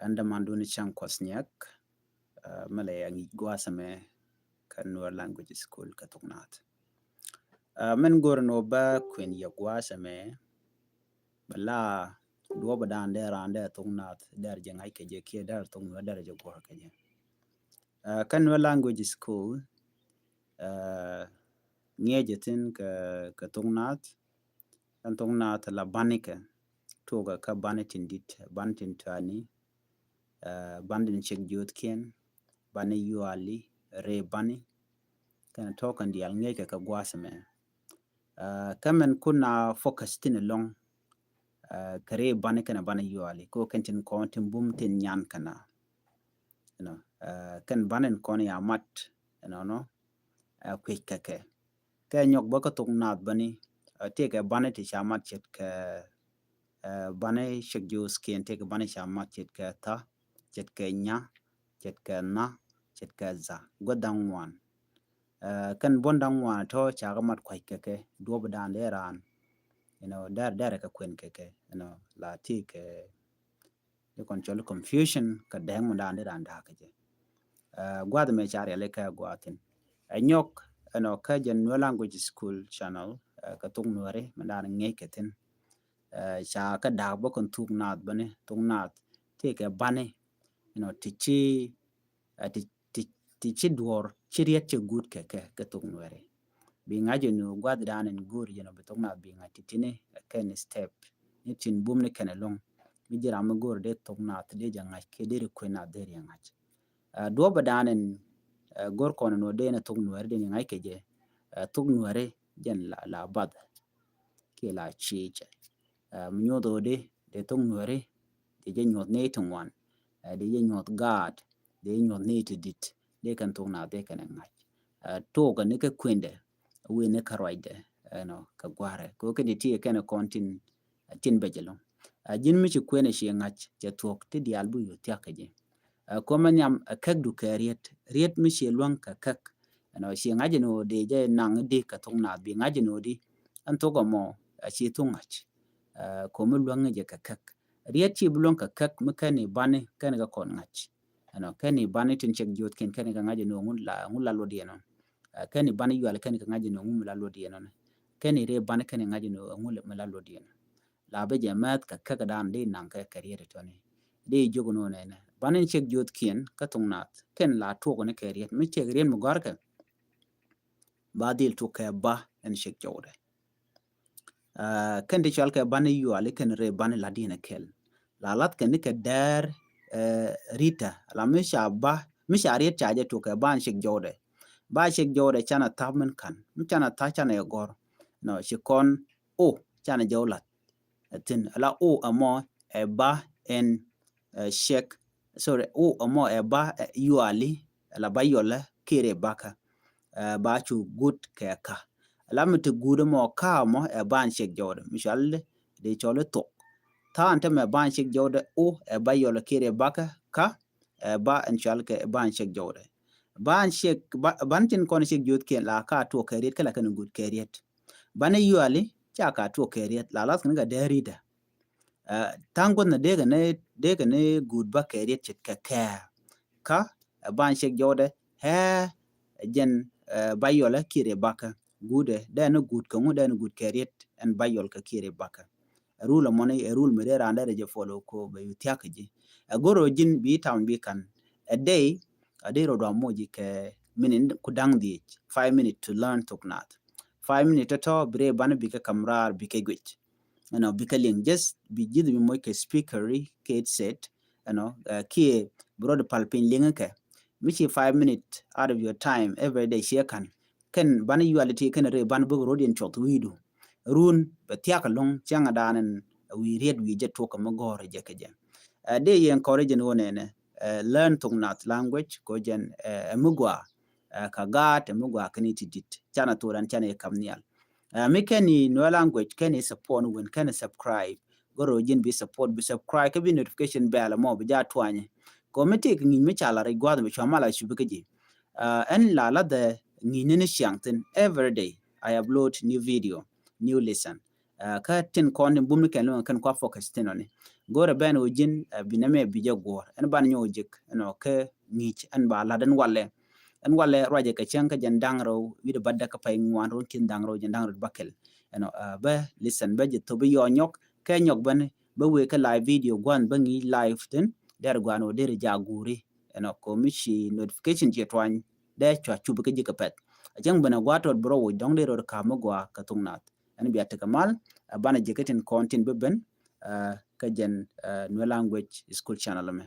anda manduni chang kwasnyak malaya ngi gwasame kan nur language school katungnat men gor no ba kwen ya gwasame bala do ba dan de rande tungnat dar je ngai ke je ke dar tung no dar je gwa ke je kan nur language school ngeje tin ka tungnat kan tungnat la banike toga ka banitin dit bantin tani bandin chek jot ken bani yuali re bani kana tokan dial ngeke ka gwasame kamen kuna focus tin long kare bani kana bani yuali ko kentin kontin bum tin nyan kana kan banen kon ya mat no quick kake ka nyok baka tung nat bani te ka bani ti chamat chet ka bani shek jo skin te ka bani chamat chet ka ta chet ka nya chet ka na chet ka za godang wan kan bondang wan to chaga mat kwai keke do badan deran dar ka kwen keke la ti ke the control confusion ka dang mun dan deran da ke gwad me chare le ka gwatin anyok ka jen no language school channel ka tung nuare mandan ngey ketin cha ka da bo kon tung nat bane tung nat te ke bane tichi tichi dwor chiriet che good keke ka tung nuare bi ngaje no gwad dan en gur betung nat bi ngati tine ken step ni tin bum ne ken long mi jira ma gor de tung nat de janga ke de ko na de ngach do badanen gor kono no de na tung nuare de ngai ke je tung nuare jen la bad ke la cheche mnyodo de tung nuare de je nyot ne tungwan de je nyot god de nyot ne to dit de kan tung na de kan ngai to ga ne ke kwende we ne karoide ka gware ko ke de tie kan kontin tin bejelo jin mi ci kwene shi ngach je tok ti di albu yo tya ke je ko man yam kak du kariet riet mi shi luang ka kak shi ngaje no de je nang de ka tung na bi ngaje no di an to go mo shi tungach ko mu luang je ka kak riet chi bulong ka kak mu kane bane kan ga kon ngach kane bane tin chek jot ken kan ga ngaje no ngun la lo di no kane bane yu al kan ga ngaje no ngun la lo di no kane re bane kan ngaje no ngun la lo di no la be je mat ka kak dan de nang ka kariet to ne de jogo no ne banen chek jot kien ka tung nat ken la to ko ne kariet mi chek rien mu gar ka ba dil to ka ba en chek jode ken de chal ka ban yu ale ken re ban la dina kel la lat ken ne ka dar rita la mi sha ba mi sha riet cha je to ka ban chek jode ba chek jode chana tamen kan mi chana ta chana e gor no shi kon o chana jawlat tin la o amo e ba en shek sorry o amo e ba yuali la ba yola kire baka ba chu good ke ka la mte gudo mo ka mo e ban shek jode mishal de chole to ta ante me ban shek jode o e ba yola kire baka ka ba en chal ke ban shek jode ban shek ban tin kon shek jode ke la ka to kariet kala kan good kariet ban yuali cha ka to kariet la las kan ga derida tangon na dega ne good ba kariet chit ka ban shek jode he jen bayola kire baka gude da no good ka mu da no good kariet en bayol ka kire baka rule money a rule mere randa je follow ko be yutiakaji goro jin bi town bi kan a day ro do moji ke minin kudang di 5 minutes to learn toknat 5 minutes to bre ban bi ka kamrar bi ke gwich bikaling just bi jid bi moy ke speakery ke set ki broad palpin linga ke michi 5 minutes out of your time every day she kan ban yuality kan re ban bu rodin chot widu run be tiak long changa danen we read we jet talk ma gore je ke je de encourage no ne learn tongnat language ko jen mugwa ka gat mugwa kaniti dit chana toran chana kamnial mikeni no language keni support when can subscribe goro jin bi subscribe ka bi notification bell mo bi ja twanye ko meti ngi mi chala re gwad mi chama la shubi keji en la de ngi ne shangten every day I upload new video new lesson ka tin kon bum ni kan kan kwa focus tin oni gore ben ujin biname bije gor en ban nyojik no ke ngich an ba laden walle en walle roje ka chen ka jan dangro wido badda ka pay ngwan ron kin dangro jan dangro bakel ba listen ba je to bi yo nyok ke nyok ban ba we ka live video gwan bangi live tin der gwano der jaguri ko mishi notification je twan de chwa chubu ke jika pet ajang bana gwato bro wo dong de ro ka magwa ka tungnat en biya ta kamal bana jiketin content beben ka jen new language school channel